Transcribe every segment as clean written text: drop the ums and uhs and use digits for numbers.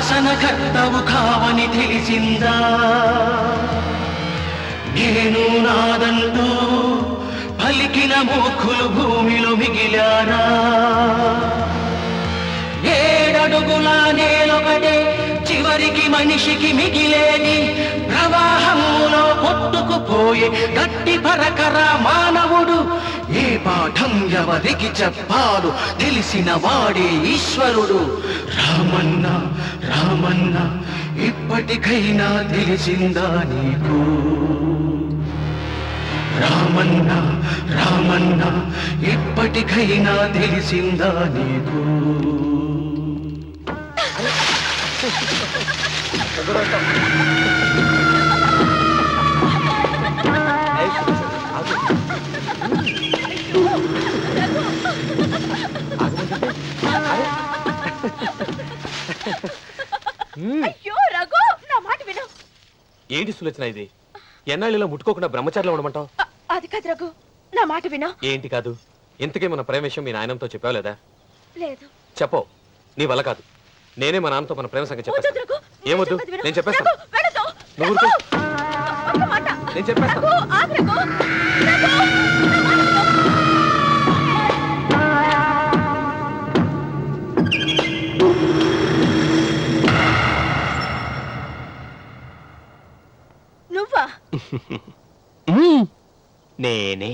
శాసనకర్తవు కావని తెలిసిందా? నేను నాదంటూ పలికిన మూర్ఖులు భూమిలో మిగిలారా? 7 అడుగుల నేలొకటే చివరికి మనిషికి మిగిలేని ప్రవాహంలో కొట్టుకుపోయే గట్టి పరకర మానవుడు. ఏ పాఠం ఎవరికి చెప్పాలో తెలిసిన వాడే ఈశ్వరుడు. రామన్న రామన్న ఇప్పటికైనా తెలిసిందా నీకు? రామన్న రామన్న ఇప్పటికైనా తెలిసిందా నీకు? అయ్యో రఘు, నా మాట విను. ఏంటి సులోచన ఇది? ఎన్నాళ్ళలో ముట్టుకోకుండా బ్రహ్మచారిలో ఉండమంటావు? అది కాదు రఘు, నా మాట విను. ఏంటి కాదు? ఇంతకీ మన ప్రేమ విషయం మీ నాయనంతో చెప్పావు లేదా? లేదు. చెప్పవు. నీ వల్ల కాదు. నేనే మా నాన్నతో మన ప్రేమ సంగతి చెప్పేస్తాను. ఏమొద్దు, నేను చెప్పేస్తాను. నువ్వు నేను చెప్పేస్తాను. నువ్వా? నేనే.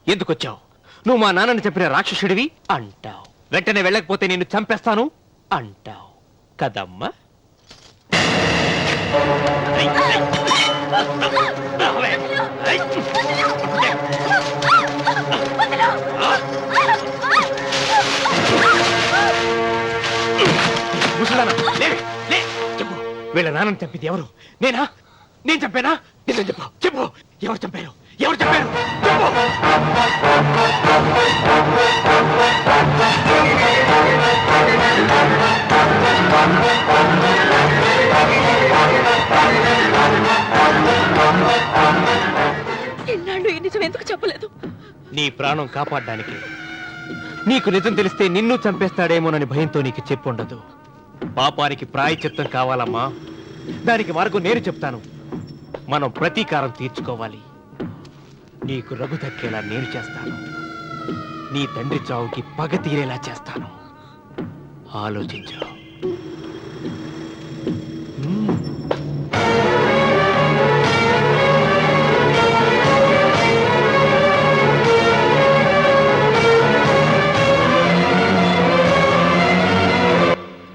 ఎందుకొచ్చావు? నువ్వు మా నాన్నని చెప్పిన రాక్షసుడివి అంటావు. వెంటనే వెళ్ళకపోతే నిన్ను చంపేస్తాను అంటావు కదమ్మా? చెప్పు, వీళ్ళ నాన్నని చంపింది ఎవరు? నేనా? నేను చంపానా? నిజం చెప్పు. చెప్పు, ఎవరు చంపారు? ఎవరు చంపారు? ఎన్నాళ్ళు ఈ నిజం ఎందుకు చెప్పలేదు? నీ ప్రాణం కాపాడడానికి. నీకు నిజం తెలిస్తే నిన్ను చంపేస్తాడేమోనని భయంతో నీకు చెప్పుండదు. పాపానికి ప్రాయశ్చిత్తం కావాలమ్మా. దానికి మార్గం నేను చెప్తాను. మనం ప్రతీకారం తీర్చుకోవాలి. నీకు రఘు దక్కేలా నేను చేస్తాను. నీ తండ్రి చావుకి పగ తీరేలా చేస్తాను. ఆలోచించు.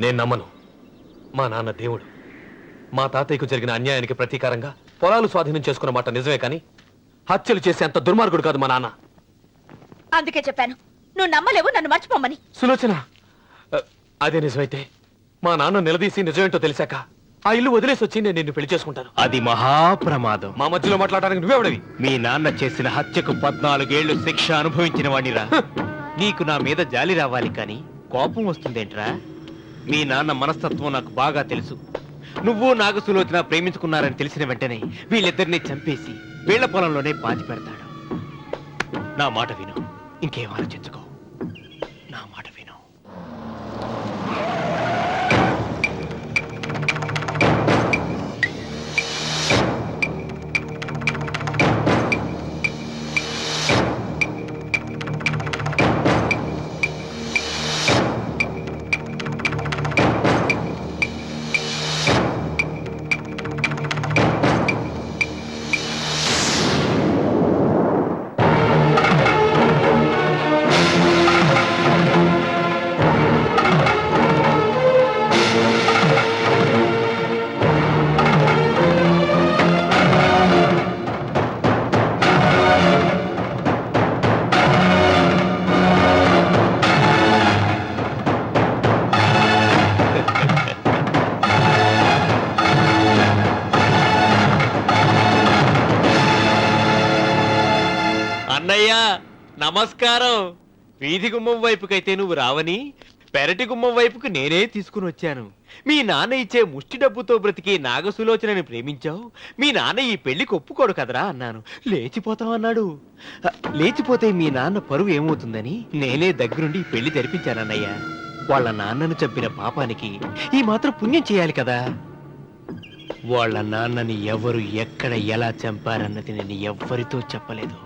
నేను నమ్మను. మా నాన్న దేవుడు. మా తాతయ్యకు జరిగిన అన్యాయానికి ప్రతీకారంగా పొలాలు స్వాధీనం చేసుకున్న మాట నిజమే, కానీ హత్యలు చేసే అంత దుర్మార్గుడు కాదు మా నాన్న. అందుకే చెప్పాను, నువ్వు నమ్మలేవు, నన్ను మర్చిపోమని. సులోచన, అదే నిజమైతే మా నాన్న నిలదీసి నిజమేంటో తెలిసాక ఆ ఇల్లు వదిలేసి వచ్చి నేను నిన్ను పెళ్లి చేసుకుంటాను. అది మహాప్రమాదం. మా మధ్యలో మాట్లాడడానికి నువ్వెవడవి? మీ నాన్న చేసిన హత్యకు 14 ఏళ్లు శిక్ష అనుభవించిన వాడిరా. నీకు నా మీద జాలి రావాలి కానీ కోపం వస్తుందేంట్రా? మీ నాన్న మనస్తత్వం నాకు బాగా తెలుసు. నువ్వు నాగ సులోచన ప్రేమించుకున్నారని తెలిసిన వెంటనే వీళ్ళిద్దరిని చంపేసి వీళ్ల పొలంలోనే పాతి పెడతాడు. నా మాట విను, ఇంకేం ఆలోచించుకో. నా మాట విను. అన్నయ్య నమస్కారం. వీధి గుమ్మం వైపుకైతే నువ్వు రావని పెరటి గుమ్మం వైపుకు నేనే తీసుకుని వచ్చాను. మీ నాన్న ఇచ్చే ముష్టి డబ్బుతో బ్రతికి నాగసులోచనని ప్రేమించావు. మీ నాన్న ఈ పెళ్లికి ఒప్పుకోడు కదరా అన్నాను. లేచిపోతామన్నాడు. లేచిపోతే మీ నాన్న పరువు ఏమవుతుందని నేనే దగ్గరుండి పెళ్లి తెరిపించానన్నయ్య. వాళ్ళ నాన్నను చంపిన పాపానికి ఈ మాత్రం పుణ్యం చేయాలి కదా. వాళ్ళ నాన్నని ఎవరు ఎక్కడ ఎలా చంపారన్నది నేను ఎవ్వరితో చెప్పలేదు.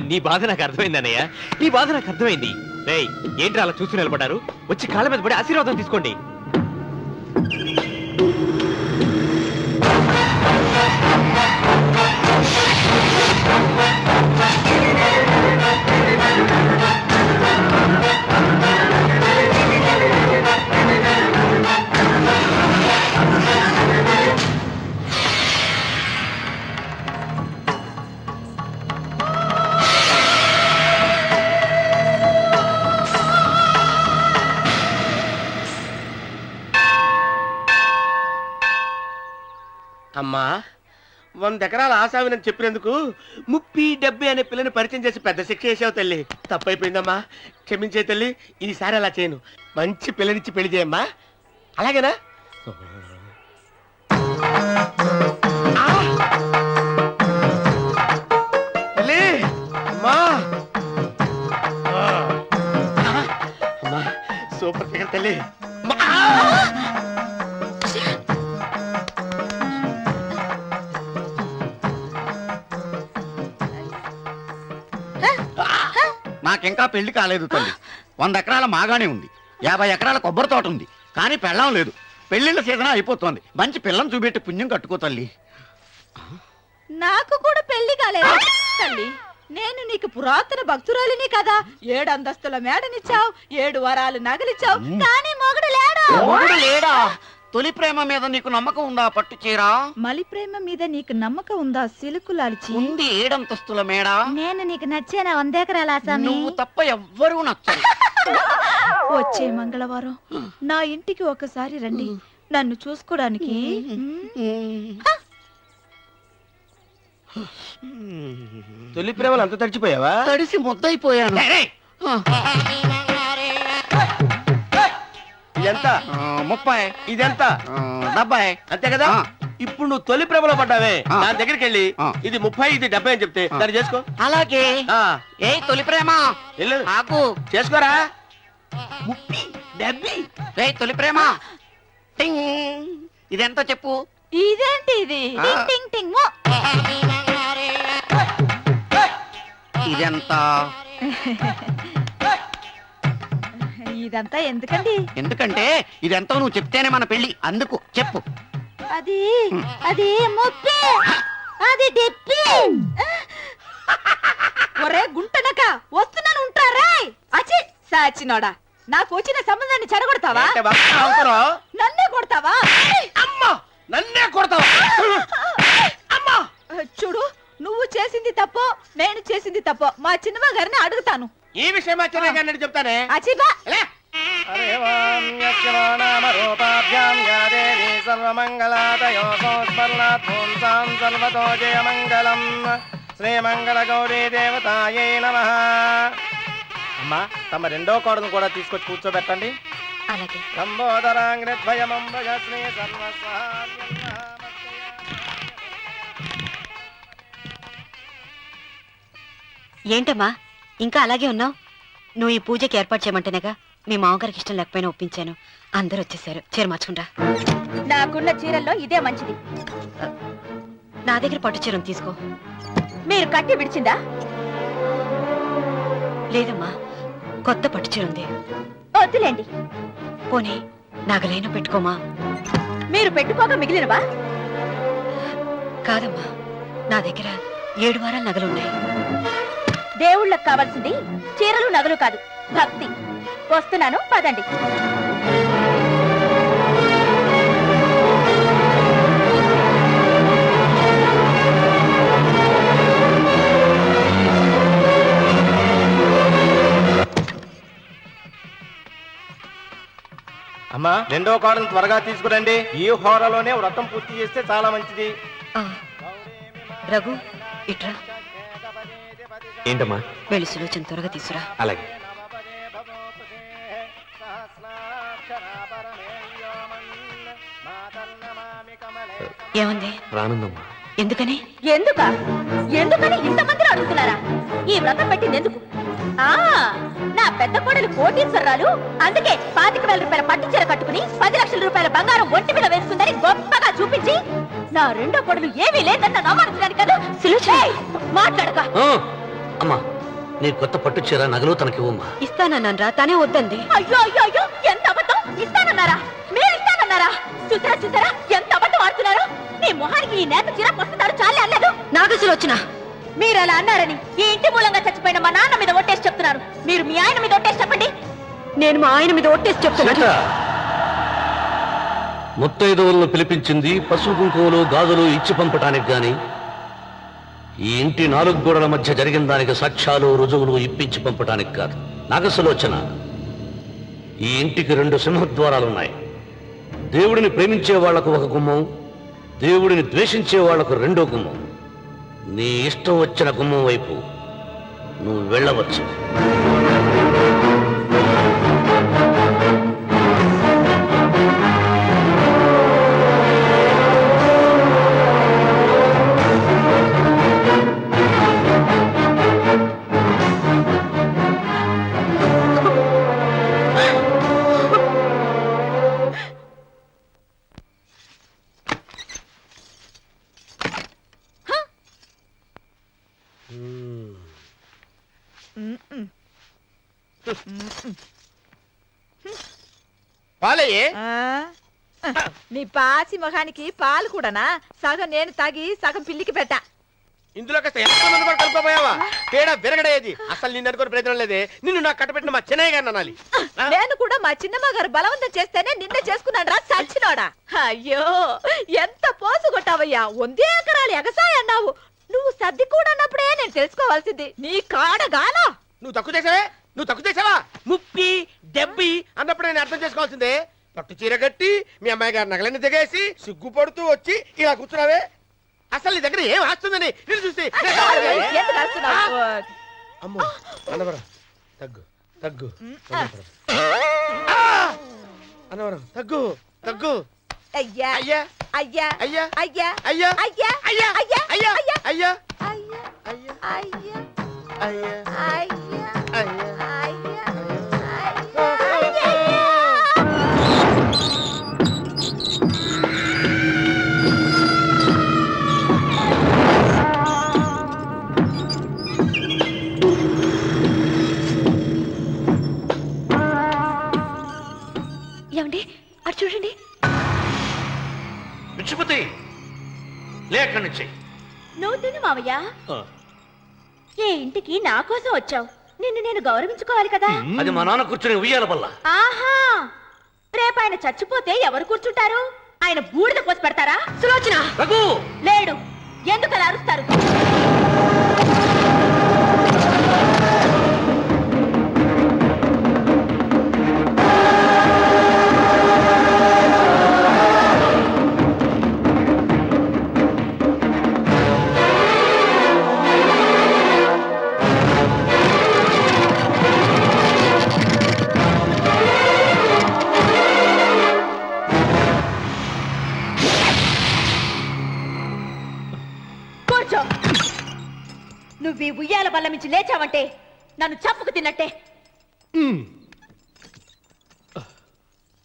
నీ బాధ నాకు అర్థమైంది అన్నయ్య, నీ బాధ నాకు అర్థమైంది. రేయ్, ఏంట్రా అలా చూస్తూ నిలబడ్డారు? వచ్చి కాళ్ళ మీద పడి ఆశీర్వాదం తీసుకోండి. అమ్మా 100 ఎకరాల ఆశావినని చెప్పినందుకు 30-70 అనే పిల్లని పరిచయం చేసి పెద్ద శిక్ష చేసావు తల్లి. తప్పైపోయిందమ్మా, క్షమించే తల్లి. ఈసారి అలా చేయను. మంచి పిల్లనిచ్చి పెళ్లి చేయమ్మా, అలాగేనా? తల్లి, అమ్మా. అమ్మా, సూపర్ ఫిగర్ తల్లి. నాకింకా పెళ్లి కాలేదు తల్లి. 100 ఎకరాల మాగానే ఉంది, 50 ఎకరాల కొబ్బరి తోట ఉంది, కానీ పెళ్ళం లేదు. పెళ్లిళ్ళ సీజన్ అయిపోతుంది. మంచి పిల్లని చూపెట్టి పుణ్యం కట్టుకో తల్లి. నాకు కూడా పెళ్లి కాలేదు తల్లి. నేను నీకు పురాతన భక్తురాలిని కదా. 7 అంతస్తుల మేడనిచ్చావు, 7 వరాలు నగలిచ్చావు, కానీ మొగుడు లేడు. మొగుడు లేడా? తొలి ప్రేమ మీద నీకు నమ్మకం ఉందా? పట్టు చీరా. మలి ప్రేమ మీద నీకు నమ్మకం ఉందా? సిలుకులాల్చి ఉంది 7 అంతస్తుల మేడ. నేను నీకు నచ్చేనా 100 ఎకరాల ఆసామి? నువ్వు తప్ప ఎవ్వరూ నచ్చరు. వచ్చే మంగళవారం నా ఇంటికి ఒకసారి రండి, నన్ను చూసుకోవడానికి. తొలి ప్రేమలు అంత తడిచిపోయావా? తడిసి ముద్దయిపోయాను. ఇదెంత? 30. ఇదెంత? 70. అంతే కదా. ఇప్పుడు నువ్వు తొలి ప్రేమలో పడ్డావే, దాని దగ్గరికి వెళ్ళి ఆ. ఇది 30 ఇది 70 అని చెప్తే దాన్ని చేసుకో. అలాగే. ఆ, ఏ తొలి ప్రేమ వెళ్ళు ఆకు. చేసుకోరా. 30, 70. ఏ తొలి ప్రేమ టింగ్. ఇదెంత చెప్పు. ఇదేంటి ఇది? టింగ్ టింగ్ టింగ్ మో. ఇదెంత? ఇదంతా ఎందుకండి? ఎందుకంటే ఇదెంతో నువ్వు చెప్తేనే మన పెళ్లి. అందుకు చెప్పు. అది అది ముప్పి, అది డిప్పి. ఒరే గుంటనక, వస్తున్నాను ఉంటారా? అచి సాచినోడా, నాకు వచ్చిన సంబంధాన్ని చెడగొడతావా? అంటే బాగా అవుతారా? నన్నే కొడతావా? అమ్మా, నన్నే కొడతావా? అమ్మా, చూడు, నువ్వు చేసింది తప్పో నేను చేసింది తప్పో మా చిన్నమ్మ గారిని అడుగుతాను. ఈ విషయం ఆశ్చర్య గారిని చెప్తానే. అచిబా లే. హరే ఓం యస్య నామ రూపాభ్యాం యా దేవీ సర్వమంగళాదయో సంస్మరణాత్ పుంసాం సర్వతో జయమంగళం. శ్రీమంగళ గౌరీ దేవతాయై నమః. అమ్మా, తమ రెండో కోడను కూడా తీసుకొచ్చి కూర్చోబెట్టండి. అలాగే. లంబోదరాంగ్రద్వయమంబగ శ్రీ సర్వస్వ. ఏంటమ్మా ఇంకా అలాగే ఉన్నావు? నువ్వు ఈ పూజకి ఏర్పాటు చేయమంటేనేగా మీ మామగారికి ఇష్టం లేకపోయినా ఒప్పించాను. అందరూ వచ్చేసారు. చీర మార్చుకుంటా. నాకున్న చీరల్లో ఇదే మంచిది. నా దగ్గర పట్టు చీరను తీసుకో. మీరు కట్టి విడిచిందా? లేదమ్మా, కొత్త పట్టు చీర ఉంది. వద్దులేండి. పోనీ నగలైనా పెట్టుకోమా. మీరు పెట్టుకోక మిగిలినవా? కాదమ్మా, నా దగ్గర 7 వారాల నగలున్నాయి. దేవుళ్ళకు కావాల్సింది చీరలు నగలు కాదు, భక్తి. వస్తున్నాను, పదండి. అమ్మా, రెండో కోడను త్వరగా తీసుకురండి. ఈ హోరలోనే వ్రతం పూర్తి చేస్తే చాలా మంచిది. రఘు, ఇట్రా. ఏంటమ్మా? వెళ్ళి సులోచన త్వరగా తీసురా. అలాగే. ఏముంది? రానుందమ్మా. ఎందుకని? ఎందుకని ఇంతమందిని అడుగుతున్నారా? ఈ వ్రతం పెట్టింది ఎందుకు? నా పెద్ద కోడలు కోటీశ్వరరాలు, అందుకే 25,000 రూపాయల పట్టు చీర కట్టుకుని 10 లక్షల రూపాయల బంగారం ఒంటి మీద వేసుకుందని గొప్పగా చూపించి నా రెండో కోడలు ఏమీ లేదన్న అవమానించడానికి కదా. మాట్లాడక. అమ్మా, నీ కొత్త పట్టు చీర నగలు తనకి ఇవ్వమ్మా. ఇస్తానన్నారా, తానే వద్దంది. అయ్యో అయ్యో అయ్యో, ఎంత అబద్ధం! ఇస్తానన్నారా? మీరు ఇస్తానన్నారా? చూసారా చూసారా ఎంత అబద్ధం ఆడుతున్నారు? నీ మొహానికి ఈ నేత చీర వస్తున్నారు చాలే అనలేదు. నాగసులు వచ్చిన మీరు అలా అన్నారని ఈ ఇంటి మూలంగా చచ్చిపోయిన మా నాన్న మీద ఒట్టేసి చెప్తున్నారు. మీరు మీ ఆయన మీద ఒట్టేసి చెప్పండి. నేను మా ఆయన మీద ఒట్టేసి చెప్తున్నాను. ముత్తైదువులను పిలిపించింది పసుపు కుంకుమలు గాజులు ఇచ్చి పంపటానికి గాని ఈ ఇంటి 4 గోడల మధ్య జరిగిన దానికి సాక్ష్యాలు రుజువులు ఇప్పించి పంపటానికి కాదు. నాగసులోచన, ఈ ఇంటికి 2 సింహద్వారాలున్నాయి. దేవుడిని ప్రేమించే వాళ్లకు ఒక గుమ్మం, దేవుడిని ద్వేషించే వాళ్లకు 2వ గుమ్మం. నీ ఇష్టం వచ్చిన గుమ్మం వైపు నువ్వు వెళ్ళవచ్చు. పాలయ్యే. నీ పాసి మొహానికి పాలు కూడానా? సగం నేను తాగి సగం పిల్లికి పెట్టా. ఇందులో కాస్త ఎంతమంది కూడా కలుపుకోపోయావా? తేడా విరగడేది. అసలు నిన్ను అనుకుని ప్రయోజనం లేదే. నిన్ను నాకు కట్టబెట్టిన మా చెన్నయ్య గారిని అనాలి. నేను కూడా మా చిన్నమ్మ గారు బలవంతం చేస్తేనే నిన్నే చేసుకున్నాడు రా సచ్చినోడా. అయ్యో, ఎంత పోసు కొట్టావయ్యా! 100 ఎకరాలు ఎగసాయ అన్నావు. నువ్వు సర్ది కూడా అన్నప్పుడే నేను తెలుసుకోవాల్సింది. నీ కాడగానా? నువ్వు తక్కువ చేసావే? నువ్వు తక్కువ చేసావా? 30, 70 అన్నప్పుడు నేను అర్థం చేసుకోవాల్సిందే. పట్టు చీర కట్టి మీ అమ్మాయి గారి నగలన్నీ దిగేసి సిగ్గుపడుతూ వచ్చి ఇలా కూర్చున్నావే. అసలు నీ దగ్గర ఏం వస్తుందని నేను చూసి ఎందుకు అరుస్తున్నావు? అమ్మో అన్నవరం తగ్గు తగ్గు అన్నవరం తగ్గు తగ్గు. అయ్యా అయ్యా అయ్యా అయ్యా అయ్యా అయ్యా అయ్యా అయ్యా అయ్యా అయ్యా అయ్యా అయ్యా అయ్యా అయ్యా అయ్యా అయ్యా అయ్యా ఏమండి, అటు చూడండి. విచ్చిపోతే లేక్కడి నుంచి నువ్వు తిను మావయ్య. ఏ ఇంటికి నా కోసం వచ్చావు? నిన్ను నేను గౌరవించుకోవాలి కదా. అది మా నాన్న కూర్చుని ఉయ్యాల వల్ల. ఆహా, రేపు ఆయన చచ్చిపోతే ఎవరు కూర్చుంటారు? ఆయన బూడిద పోసి పెడతారా? సులోచన రఘు లేడు. ఎందుకు అలా అరుస్తారు? నువ్వు ఈ ఉయ్యాల బల్ల నుంచి లేచావంటే నన్ను చంపుకు తిన్నట్టే.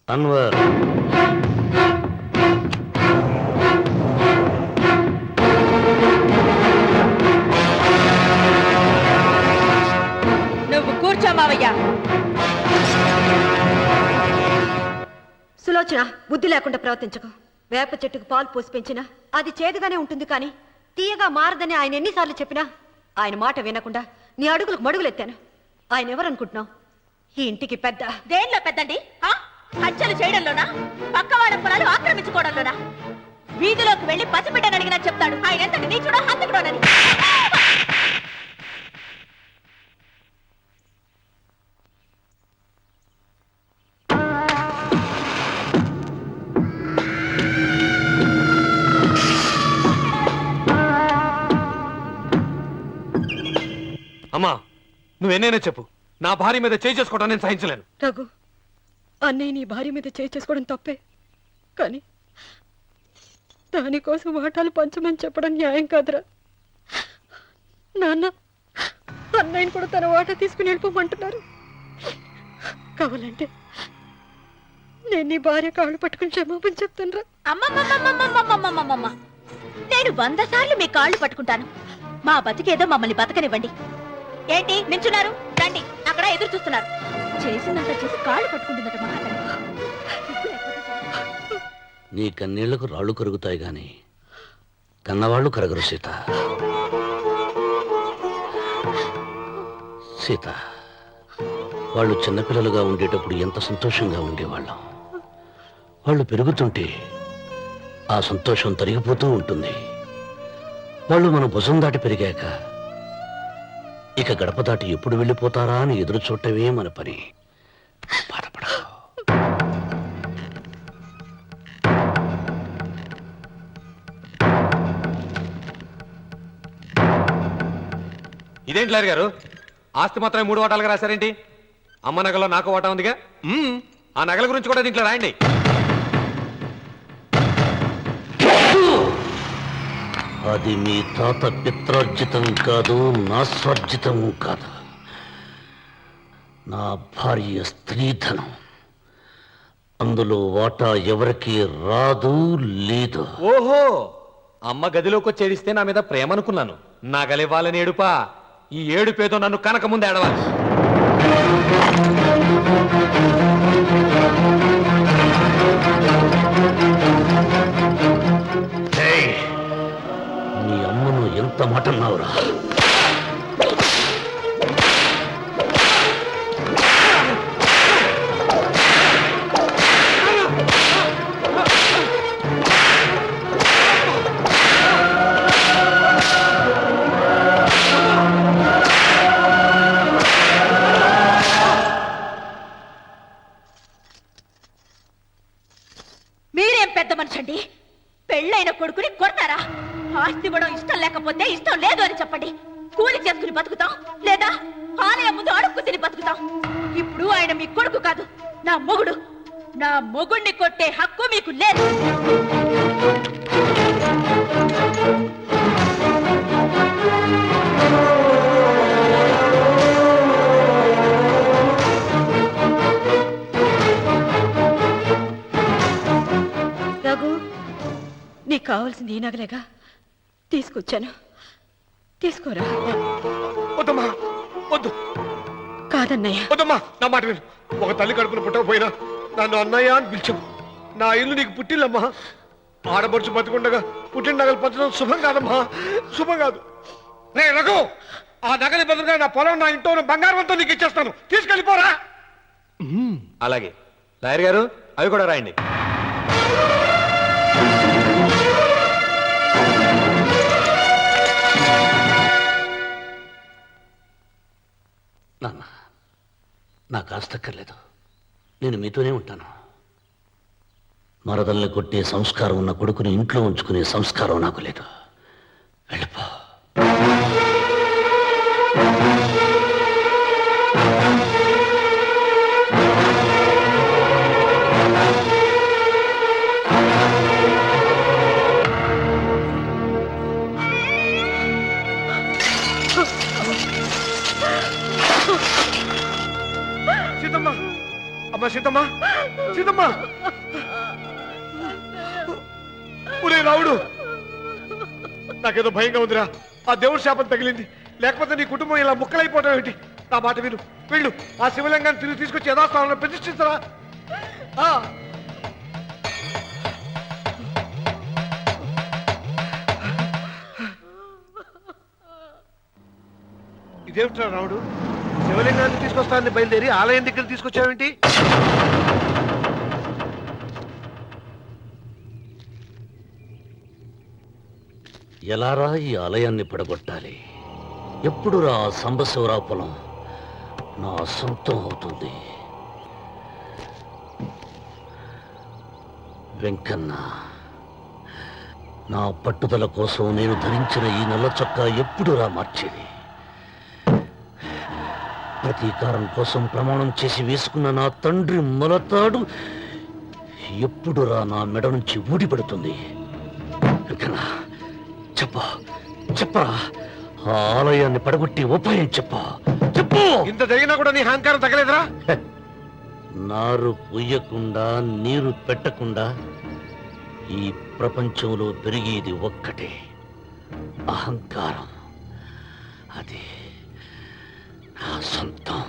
అన్వర్, నువ్వు కూర్చో మావయ్య. సులోచన, బుద్ధి లేకుండా ప్రవర్తించకు. వేప చెట్టుకు పాలు పోసి పెంచినా అది చేదుగానే ఉంటుంది, కానీ తీయగా మారదని ఆయన ఎన్నిసార్లు చెప్పినా ఆయన మాట వినకుండా నీ అడుగులకు మడుగులెత్తాను. ఆయన ఎవరనుకుంటున్నావు? ఈ ఇంటికి పెద్ద. దేనిలో పెద్దండి? హత్యలు చేయడంలోనా? పక్కవాడ పొలాలు ఆక్రమించుకోవడంలోనా? వీధిలోకి వెళ్లి పసిబిడ్డని అడిగినా చెప్తాడు ఆయన ఎంతటి నీచుడో హంతకుడోనని. అమ్మా, నువ్వెన్నైనా చెప్పు, నా భార్య మీద చేయి చేసుకోవడం నేను సహించలేను. రఘు, అన్నయ్య నీ భార్య మీద చేయి చేసుకోవడం తప్పే, కానీ దానికోసం వాటాలు పంచమని చెప్పడం న్యాయం కాదురా. నాన్న, అన్నయ్యని కూడా తన వాటా తీసుకుని వెళ్ళిపోమంటున్నారు. కావాలంటే నేను నీ భార్య కాళ్ళు పట్టుకుని క్షమాపణ చెప్తాను. అమ్మమ్మమ్మమ్మమ్మమ్మమ్మమ్మమ్మ నేను 100 సార్లు మీ కాళ్ళు పట్టుకుంటాను. మా బతికేదో మమ్మల్ని బతకనివ్వండి. ఏంటి నించున్నారు? రండి, అక్కడ ఎదురు చూస్తున్నారు. చేసిందంత చేసి కాళ్ళు పట్టుకుంటుందట మహాతల్లి. నీ కన్నీళ్లకు రాళ్ళు కరుగుతాయి గాని కన్నవాళ్ళు కరగరు సీత. సీత, వాళ్ళు చిన్నపిల్లలుగా ఉండేటప్పుడు ఎంత సంతోషంగా ఉండేవాళ్ళం. వాళ్ళు పెరుగుతుంటే ఆ సంతోషం తరిగిపోతూ ఉంటుంది. వాళ్ళు మన భుజం దాటి పెరిగాక ఇక గడప దాటి ఎప్పుడు వెళ్ళిపోతారా అని ఎదురు చూడటమే మన పని. బాధపడ. ఇదేంటి లాయర్ గారు, ఆస్తి మాత్రమే 3 వాటాలుగా రాశారేంటి? అమ్మ నగలో నాకు వాటా ఉందిగా. ఆ నగల గురించి కూడా దీంట్లో రాయండి. అది మీ తాత పిత్రార్జితం కాదు, నా స్వార్జితం కాదు. నా భార్య స్త్రీధనం. అందులో వాటా ఎవరికి రాదు, లేదు. ఓహో, అమ్మ గదిలోకి వచ్చి ఏడిస్తే నా మీద ప్రేమ అనుకున్నాను. నగలివ్వాలని ఏడుపా. ఈ ఏడుపేదో నన్ను కనక ముందు ఏడవాలి. నీ అమ్మను ఎంత మాట అన్నావురా? మీరేం పెద్ద మనిషండి? పెళ్ళైన కొడుకుని కొడతారా? ఆస్తి ఇవ్వడం ఇష్టం లేకపోతే ఇష్టం లేదు అని చెప్పండి. కూలి చేసుకుని బతుకుతాం, లేదా ఆలయం ముందు అడుక్కు తిని బతుకుతాం. ఇప్పుడు ఆయన మీ కొడుకు కాదు, నా మొగుడు. నా మొగుణ్ణి కొట్టే హక్కు మీకు లేదు. రఘు, నీకు కావాల్సింది ఈ నగలేగా, తీసుకొచ్చాను. తీసుకోరా. వద్దమ్మా, వద్దు. కాదన్నయ్య. వద్దమ్మా, నా మాట విను. ఒక తల్లి కడుపును పుట్టకపోయినా నన్ను అన్నయ్య అని పిలిచావు. నా ఇల్లు నీకు పుట్టిల్లమ్మా. ఆడబడుచు బతుకుండగా పుట్టిన నగలు పంచడం శుభం కాదమ్మా, శుభం కాదు. రే రఘు, ఆ నగలి బదులుగా నా పొలం, నా ఇంట్లో బంగారంతో నీకు ఇచ్చేస్తాను. తీసుకెళ్ళిపోరా. అలాగే లాయర్ గారు, అవి కూడా రాయండి. నాన్న, నాకు ఆస్తక్కర్లేదు. నేను మీతోనే ఉంటాను. మరదల్ని కొట్టే సంస్కారం ఉన్న కొడుకుని ఇంట్లో ఉంచుకునే సంస్కారం నాకు లేదు. వెళ్ళిపో. సీతమ్మ, అమ్మ సీతమ్మ, సీతమ్మ. ఒరే రావుడు, నాకేదో భయంగా ఉందిరా. ఆ దేవుడి శాపం తగిలింది. లేకపోతే నీ కుటుంబం ఇలా ముక్కలైపోవడం ఏంటి? నా మాట విను, వెళ్ళు. ఆ శివలింగాన్ని తిరిగి తీసుకొచ్చి యథాస్థానంలో ప్రతిష్ఠించరా. ఇదేమిట్రా రావుడు, శివలింగాన్ని తీసుకొస్తానని బయలుదేరి ఆలయం దగ్గర తీసుకొచ్చావేంటి? ఎలారా ఈ ఆలయాన్ని పడగొట్టాలి? ఎప్పుడురా సంబశివరావు పొలం నా సొంతం అవుతుంది? వెంకన్న, నా పట్టుదల కోసం నేను ధరించిన ఈ నల్ల చొక్కా ఎప్పుడురా మార్చేది? ప్రతీకారం కోసం ప్రమాణం చేసి వేసుకున్న నా తండ్రి మొలతాడు ఎప్పుడురా నా మెడ నుంచి ఊడిపడుతుంది? వెంకన్న, చెప్పరా, ఆ ఆలయాన్ని పడగొట్టి ఉపాయం చెప్ప. చెప్పు. ఇంత జరిగినా కూడా నీ అహంకారం తగ్గలేదురా? నారు పొయ్యకుండా నీరు పెట్టకుండా ఈ ప్రపంచంలో పెరిగేది ఒక్కటే, అహంకారం. అది నా సొంతం.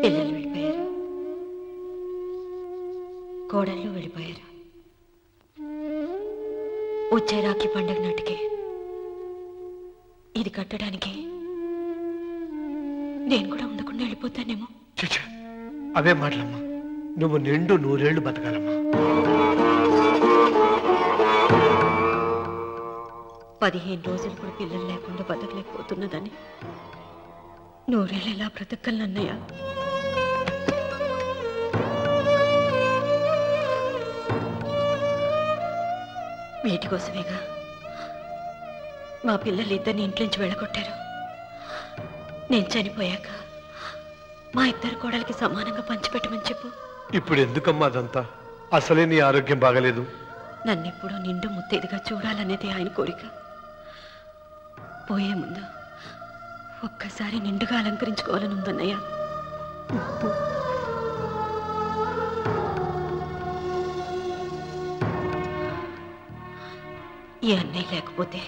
పిల్లలు వెళ్ళిపోయారు, కోడళ్ళు వెళ్ళిపోయారు. వచ్చే రాఖీ పండుగ నాటికి ఇది కట్టడానికి నేను కూడా ఉండకుండా వెళ్ళిపోతానేమో. చిచ్చ, అవే మాటలమ్మా. నువ్వు నిండు 100 ఏళ్ళు బతకాలమ్మా. 15 రోజులు కూడా పిల్లలు లేకుండా బతకలేకపోతున్నదని 100 ఏళ్ళు ఎలా బ్రతకగలనన్నయ్య? వీటి కోసమేగా మా పిల్లలు ఇద్దరిని ఇంట్లోంచి వెళ్ళగొట్టారు. నేను చనిపోయాక మా ఇద్దరు కోడలికి సమానంగా పంచిపెట్టమని చెప్పు. ఇప్పుడు ఎందుకమ్మా అదంతా? అసలే నీ ఆరోగ్యం బాగలేదు. నన్నెప్పుడూ నిండు ముత్తైదుగా చూడాలనేది ఆయన కోరిక. పోయే ముందు ఒక్కసారి నిండుగా అలంకరించుకోవాలని ఉందన్నయ్య. ఈ అన్నయ్య లేకపోతే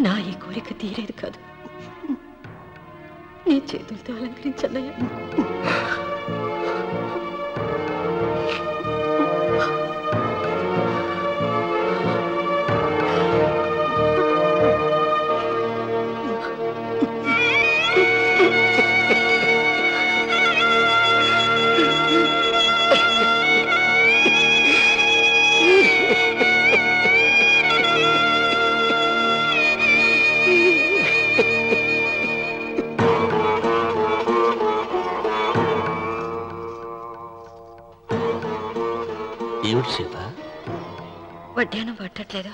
నా ఈ కోరిక తీరేది కాదు. నీ చేతులతో అలంకరించన్నయ్య. ఏమిటి సీత? వడ్డానం పట్టట్లేదు,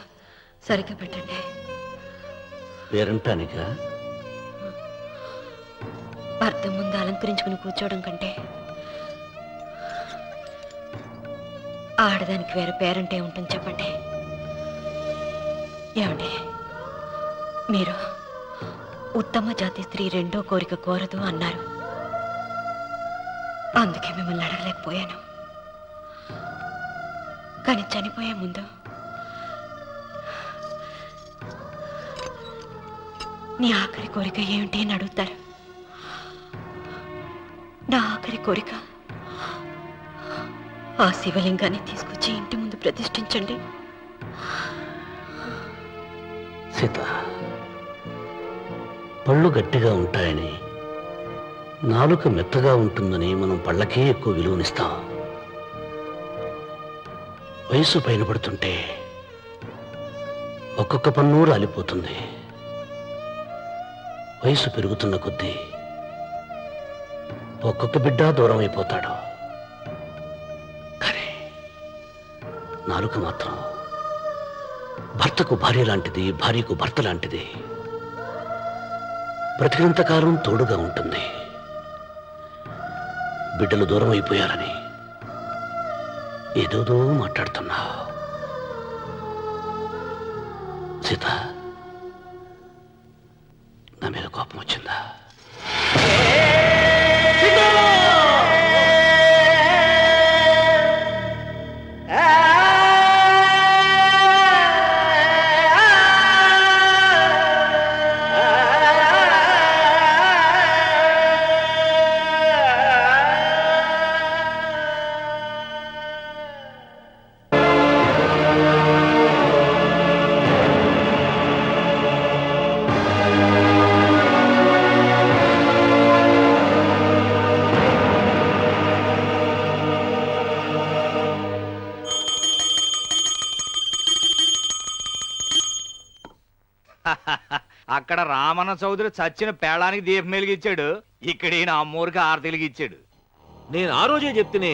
సరిగ్గా పెట్టండి. పేరంటానికా? భర్త ముందు అలంకరించుకుని కూర్చోవడం కంటే ఆడదానికి వేరే పేరంటే ఉంటుంది చెప్పండి. ఏమండి, మీరు ఉత్తమ జాతి స్త్రీ రెండో కోరిక కోరదు అన్నారు. అందుకే మిమ్మల్ని అడగలేకపోయాను. కానీ చనిపోయే ముందు నీ ఆఖరి కోరిక ఏమిటి అని అడుగుతారు. నా ఆఖరి కోరిక ఆ శివలింగాన్ని తీసుకొచ్చి ఇంటి ముందు ప్రతిష్ఠించండి. సీత, పళ్ళు గట్టిగా ఉంటాయని, నాలుక మెత్తగా ఉంటుందని మనం పళ్ళకే ఎక్కువ విలువనిస్తాం. వయసు పైన పడుతుంటే ఒక్కొక్క పన్ను రాలిపోతుంది. వయసు పెరుగుతున్న కొద్దీ ఒక్కొక్క బిడ్డ దూరం అయిపోతాడు. కానీ నాలుక మాత్రం భర్తకు భార్య లాంటిది, భార్యకు భర్త లాంటిది. బ్రతికినంతకాలం తోడుగా ఉంటుంది. బిడ్డలు దూరం అయిపోయారని ఏదోదో మాట్లాడుతున్నావు. సీత, నా మీద కోపం వచ్చిందా? అక్కడ రామన్న చౌదరి చచ్చిన పేళానికి దీపం వెలిగించాడు, ఇక్కడ ఈయన అమ్మూరికి ఆరతి వెలిగించాడు. నేను ఆ రోజే చెప్తేనే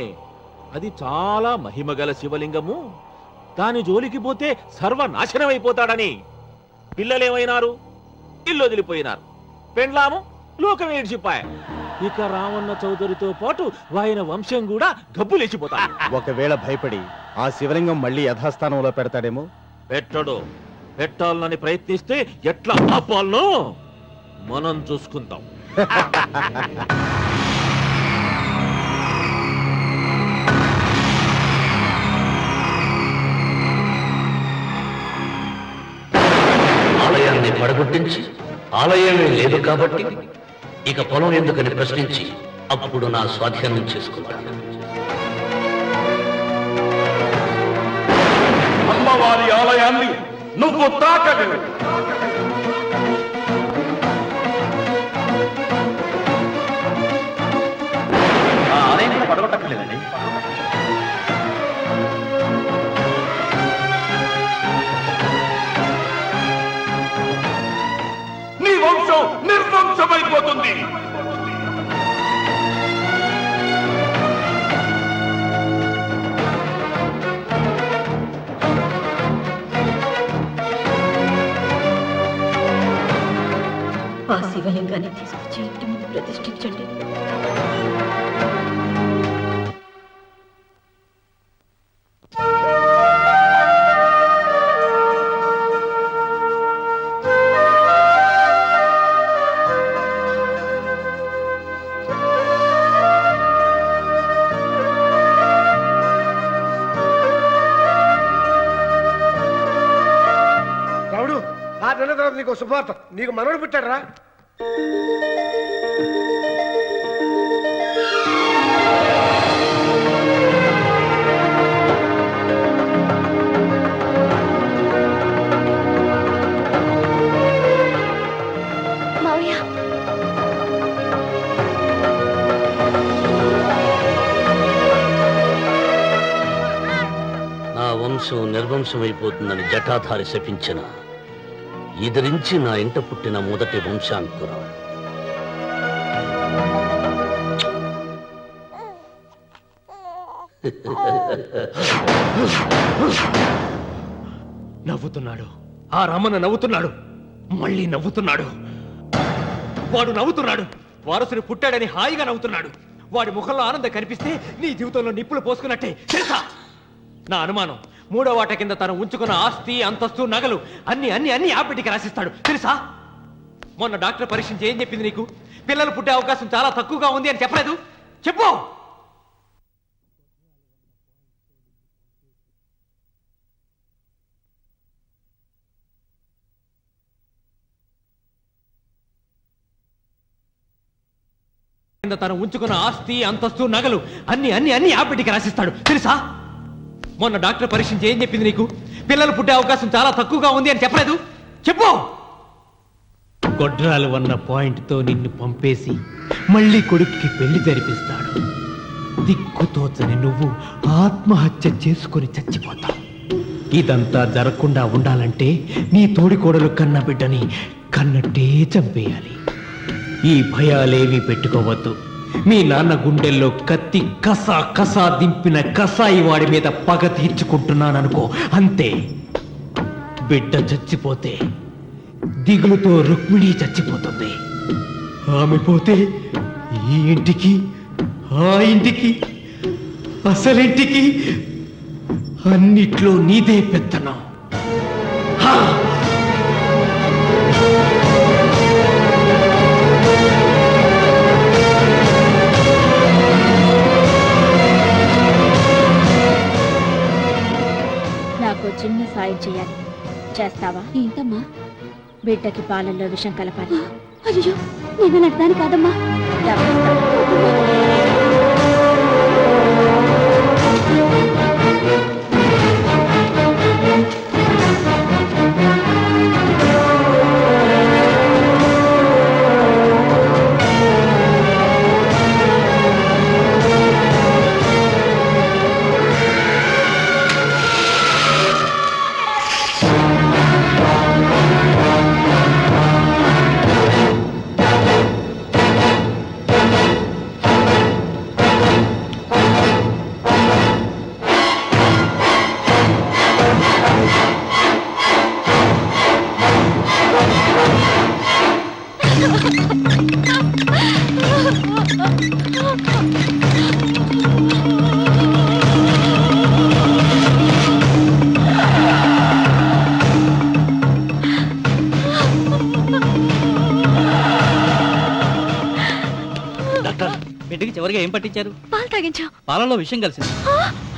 అది చాలా మహిమగల శివలింగము, దాని జోలికి పోతే సర్వనాశనం అయిపోతాడని. పిల్లలేమైనారు? ఇల్లు వదిలిపోయినారు. పెండ్లాము లోకం ఏడ్చిపాయ. ఇక రామన్న చౌదరితో పాటు ఆయన వంశం కూడా గబ్బు లేచిపోతాడు. ఒకవేళ భయపడి ఆ శివలింగం మళ్ళీ యథాస్థానంలో పెడతాడేమో. పెట్టడు. పెట్టాలని ప్రయత్నిస్తే ఎట్లా ఆపాలనో మనం చూసుకుంటాం. ఆలయాన్ని పడగొట్టించి ఆలయమే లేదు కాబట్టి ఇక పొలం ఎందుకని ప్రశ్నించి అప్పుడు నా స్వాధీనం చేసుకుంటాను. అమ్మవారి ఆలయాన్ని నువ్వు తాకలేవు. ఆ ఆలయం కూడా పడగొట్టక్కర్లేదండి. నీ వంశం నిర్వంశమైపోతుంది. ఆ శివలింగాన్ని తీసుకొచ్చి ఇంటి ముందు ప్రతిష్ఠించండి. రావుడు, ఆ నెల తర్వాత నీకు శుభవార్త. నీకు మనవడు పుట్టాడరా? మావయ్య, నా వంశం నిర్వంశమైపోతుందని జటాధారి శపించిన ఎదిరించి నా ఇంట పుట్టిన మొదటి వంశాంకురం. నవ్వుతున్నాడు. ఆ రమణ నవ్వుతున్నాడు. మళ్ళీ నవ్వుతున్నాడు. వాడు నవ్వుతున్నాడు. వారసుడు పుట్టాడని హాయిగా నవ్వుతున్నాడు. వాడి ముఖంలో ఆనందం కనిపిస్తే నీ జీవితంలో నిప్పులు పోసుకున్నట్టే తెలుసా? నా అనుమానం, మూడో వాట కింద తను ఉంచుకున్న ఆస్తి, అంతస్తు, నగలు అన్ని అన్ని అన్ని ఆ బిడ్డకి రాసిస్తాడు తెలుసా? మొన్న డాక్టర్ పరీక్షించి ఏం చెప్పింది నీకు? పిల్లలు పుట్టే అవకాశం చాలా తక్కువగా ఉంది అని చెప్పలేదు? చెప్పు. తను ఉంచుకున్న ఆస్తి, అంతస్తు, నగలు అన్ని అన్ని అన్ని ఆ బిడ్డకి రాసిస్తాడు తెలుసా? మొన్న డాక్టర్ పరీక్షించి ఏం చెప్పింది నీకు? పిల్లలు పుట్టే అవకాశం చాలా తక్కువగా ఉంది అని చెప్పలేదు? చెప్పు. గొడ్రాలు అన్న పాయింట్తో నిన్ను పంపేసి మళ్ళీ కొడుక్కి పెళ్లి జరిపిస్తాడు. దిక్కుతోచని నువ్వు ఆత్మహత్య చేసుకొని చచ్చిపోతావు. ఇదంతా జరగకుండా ఉండాలంటే నీ తోడికోడలు కన్న బిడ్డని కన్నట్టే చంపేయాలి. ఈ భయాలేవి పెట్టుకోవద్దు. మీ నాన్న గుండెల్లో కత్తి కసా కసా దింపిన కసాయి వాడి మీద పగ తీర్చుకుంటున్నాననుకో, అంతే. బిడ్డ చచ్చిపోతే దిగులుతో రుక్మిణి చచ్చిపోతుంది. ఆమె పోతే ఈ ఇంటికి, ఆ ఇంటికి, అసలింటికి అన్నిట్లో నీదే పెత్తనం. నాకు చిన్న సాయం చేయాలి. చేస్తావా? ఏంటమ్మా? బిడ్డకి పాలల్లో విషం కలపాలి. అయ్యో, నేను నడతాను కాదమ్మా. డాక్టర్, బిడ్డకి చివరిగా ఏం పట్టించారు? పాలు తాగించా. పాలలో విషయం కలిసింది.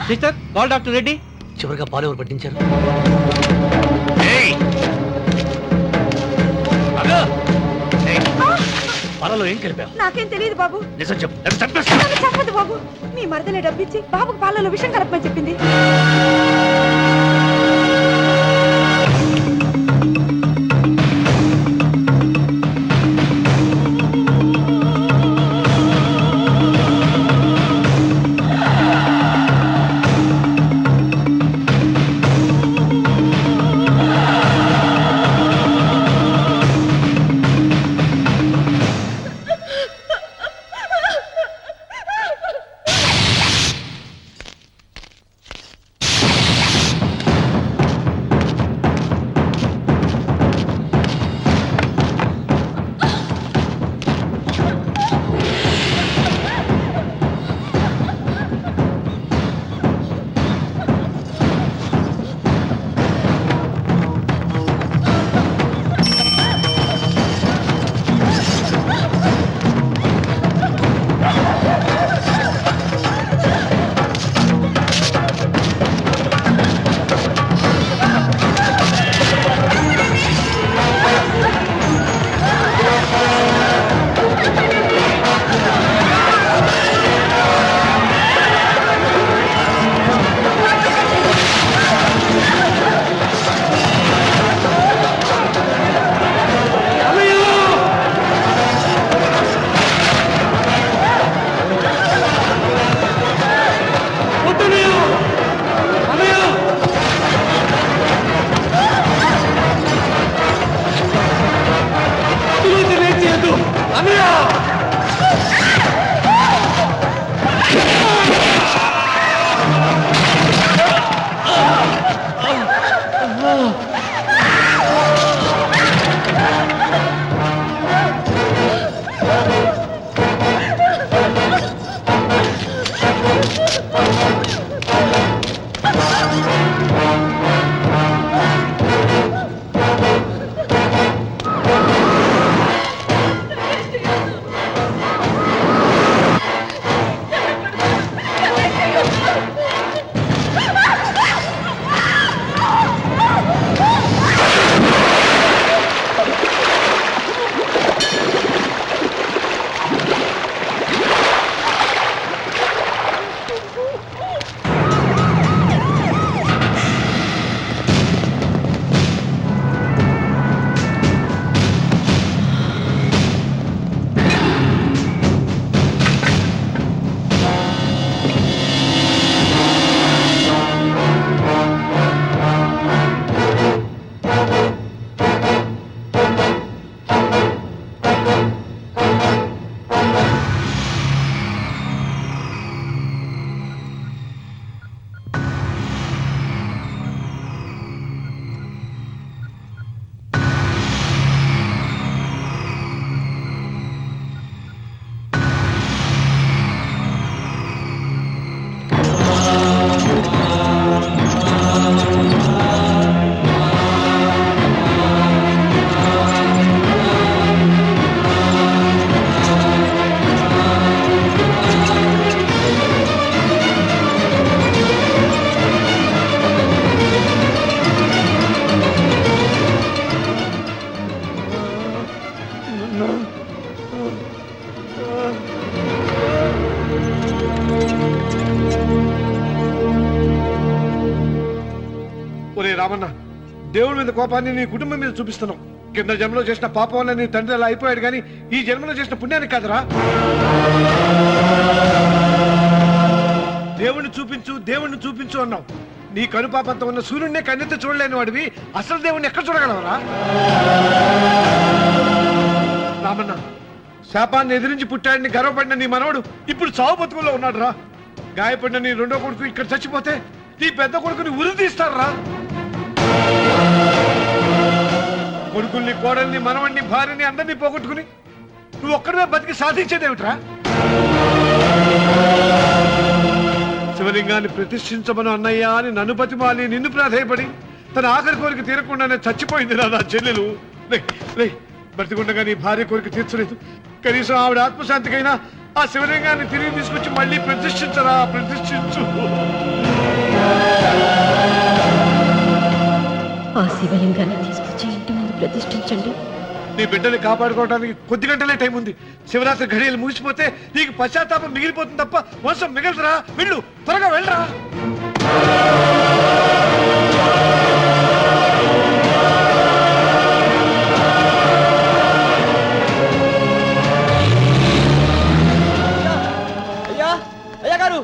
Sister, call doctor Reddy. చివరిగా పాలు ఎవరు పట్టించారు? పాలలో ఏం కలిపావు? నాకేం తెలియదు బాబు. నిజం చెప్పు, లేకపోతే చంపేస్తా. నన్ను చెప్పదు బాబు. మీ మరదలే డబ్బిచ్చి బాబుకు పాలలో విషం కలపమని చెప్పింది. రామన్న, దేవుడి మీద కోపాన్ని నీ కుటుంబం మీద చూపిస్తున్నావు. కింద జన్మలో చేసిన పాపం వల్ల నీ తండ్రి అలా అయిపోయాడు, కానీ ఈ జన్మలో చేసిన పుణ్యానికి కాదురా. దేవుణ్ణి చూపించు, దేవుణ్ణి చూపించు అన్నావు. నీ కనుపాపంతో ఉన్న సూర్యుడినే కన్నెత్తి చూడలేని వాడివి అసలు దేవుణ్ణి ఎక్కడ చూడగలవరా? రామన్న, శాపాన్ని ఎదిరించి పుట్టాడని గర్వపడిన నీ మనవడు ఇప్పుడు చావు బతుకుల్లో ఉన్నాడు రా. గాయపడిన నీ రెండో కొడుకు ఇక్కడ చచ్చిపోతే నీ పెద్ద కొడుకుని ఉరి తీస్తారా? కొడుకుల్ని కోడల్ని మనవణ్ణి భార్యని అందరినీ పోగొట్టుకుని నువ్వు ఒక్కడమే బతికి సాధించేదేమిట్రా? శివలింగాన్ని ప్రతిష్ఠించమను అన్నయ్య అని నన్ను బతిమాలి నిన్ను ప్రాధేయపడి తన ఆఖరి కోరిక తీరకుండానే చచ్చిపోయింది నా చెల్లెలు. బ్రతికుండగా నీ భార్య కోరిక తీర్చలేదు. కనీసం ఆవిడ ఆత్మశాంతికైనా ఆ శివలింగాన్ని తిరిగి తీసుకొచ్చి మళ్ళీ ప్రతిష్ఠించరా, ప్రతిష్ఠించు. ఆ శివలింగాన్ని తీసుకొచ్చి ఇంటి ముందు ప్రతిష్ఠించండి. నీ బిడ్డని కాపాడుకోవడానికి కొద్ది గంటలే టైం ఉంది. శివరాత్రి ఘడియలు ముగిసిపోతే నీకు పశ్చాత్తాపం మిగిలిపోతుంది తప్ప వంశం మిగలదురా. వెళ్ళు, త్వరగా వెళ్ళరా. అయ్యా గారు,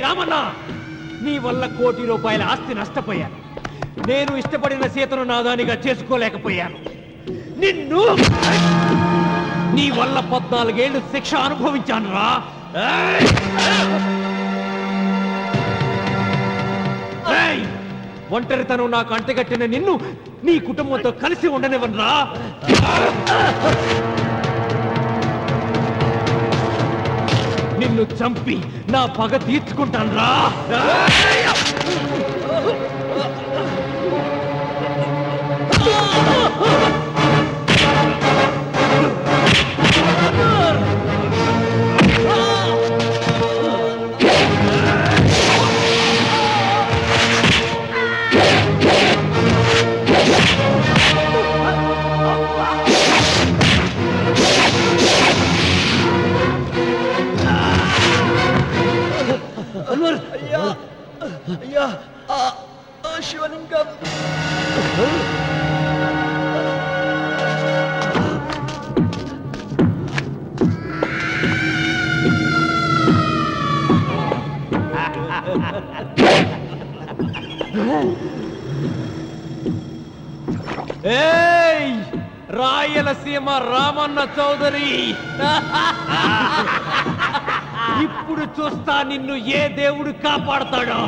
రామన్న, నీ వల్ల ₹1 కోటి ఆస్తి నష్టపోయాను. నేను ఇష్టపడిన సీతను నాదానిగా చేసుకోలేకపోయాను. నిన్ను నీ వల్ల 14 ఏళ్ళు శిక్ష అనుభవించాను రా. ఒంటరితనం నాకు అంటగట్టిన నిన్ను నీ కుటుంబంతో కలిసి ఉండనివ్వనురా. నిన్ను చంపి నా పగ తీర్చుకుంటాను రా. అయ్యా, శివలింగం. ఏయ్, రాయలసీమ రామన్న చౌదరి, ఇప్పుడు చూస్తా నిన్ను ఏ దేవుడు కాపాడతాడో.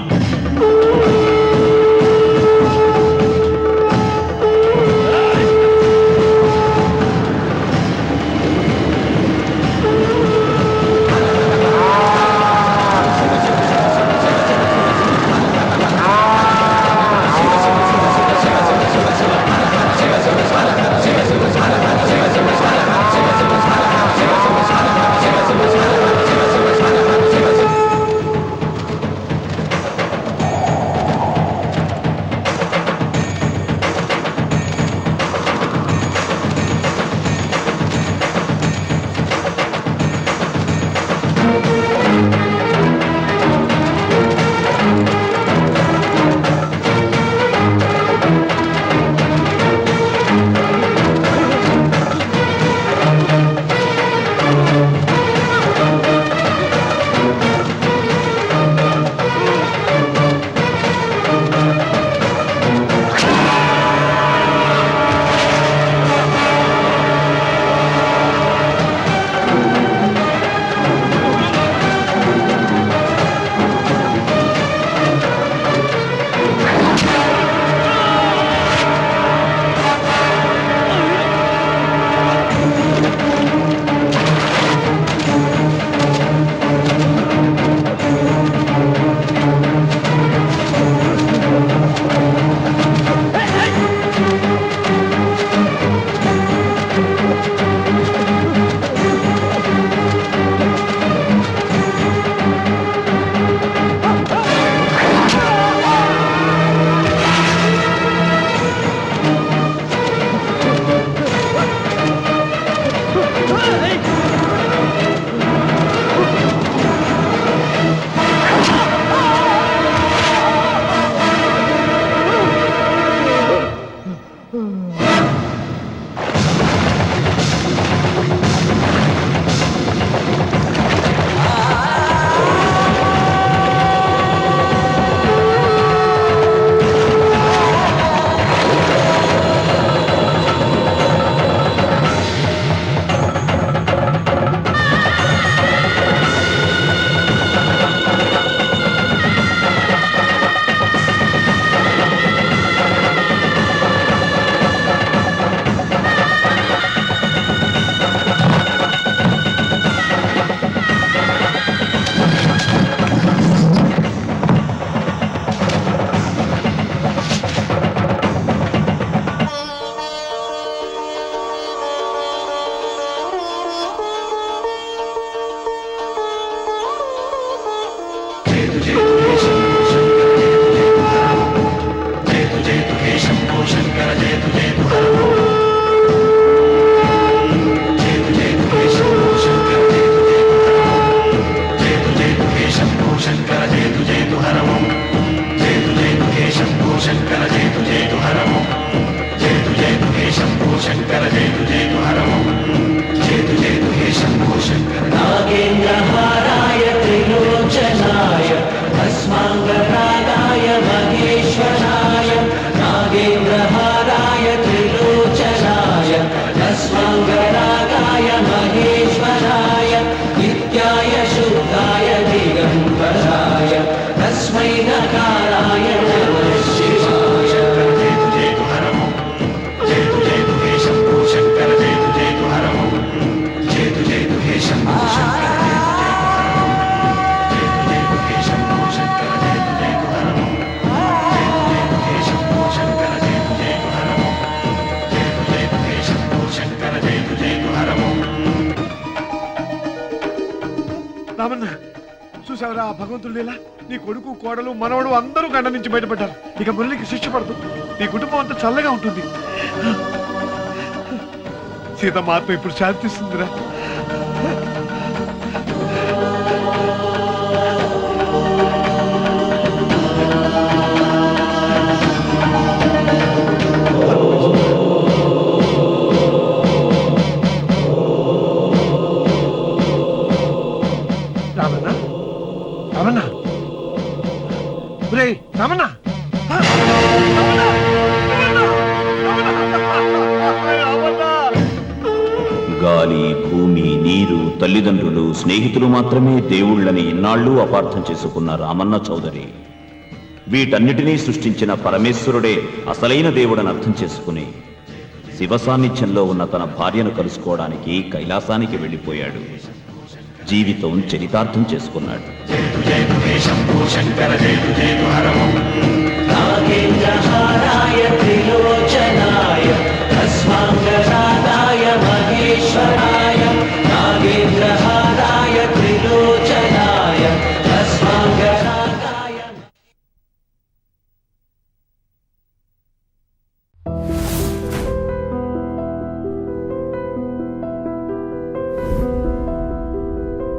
రామన్న చూసావరా భగవంతుడు లీలా నీ కొడుకు కోడలు మనవడు అందరూ గండ నుంచి బయటపడ్డారు ఇక మురళికి శిక్ష పడదు నీ కుటుంబం అంతా చల్లగా ఉంటుంది సీతమ్మ ఆత్మ ఇప్పుడు శాంతిస్తుందిరా రామన్న రామన్న రామన్న గాలి భూమి నీరు తల్లిదండ్రులు స్నేహితులు మాత్రమే దేవుళ్ళని ఇన్నాళ్ళు అపార్థం చేసుకున్న రామన్న చౌదరి వీటన్నిటినీ సృష్టించిన పరమేశ్వరుడే అసలైన దేవుడని అర్థం చేసుకుని శివ సాన్నిధ్యంలో ఉన్న తన భార్యను కలుసుకోవడానికి కైలాసానికి వెళ్ళిపోయాడు. జీవితం చరితార్థం చేసుకున్నాడు.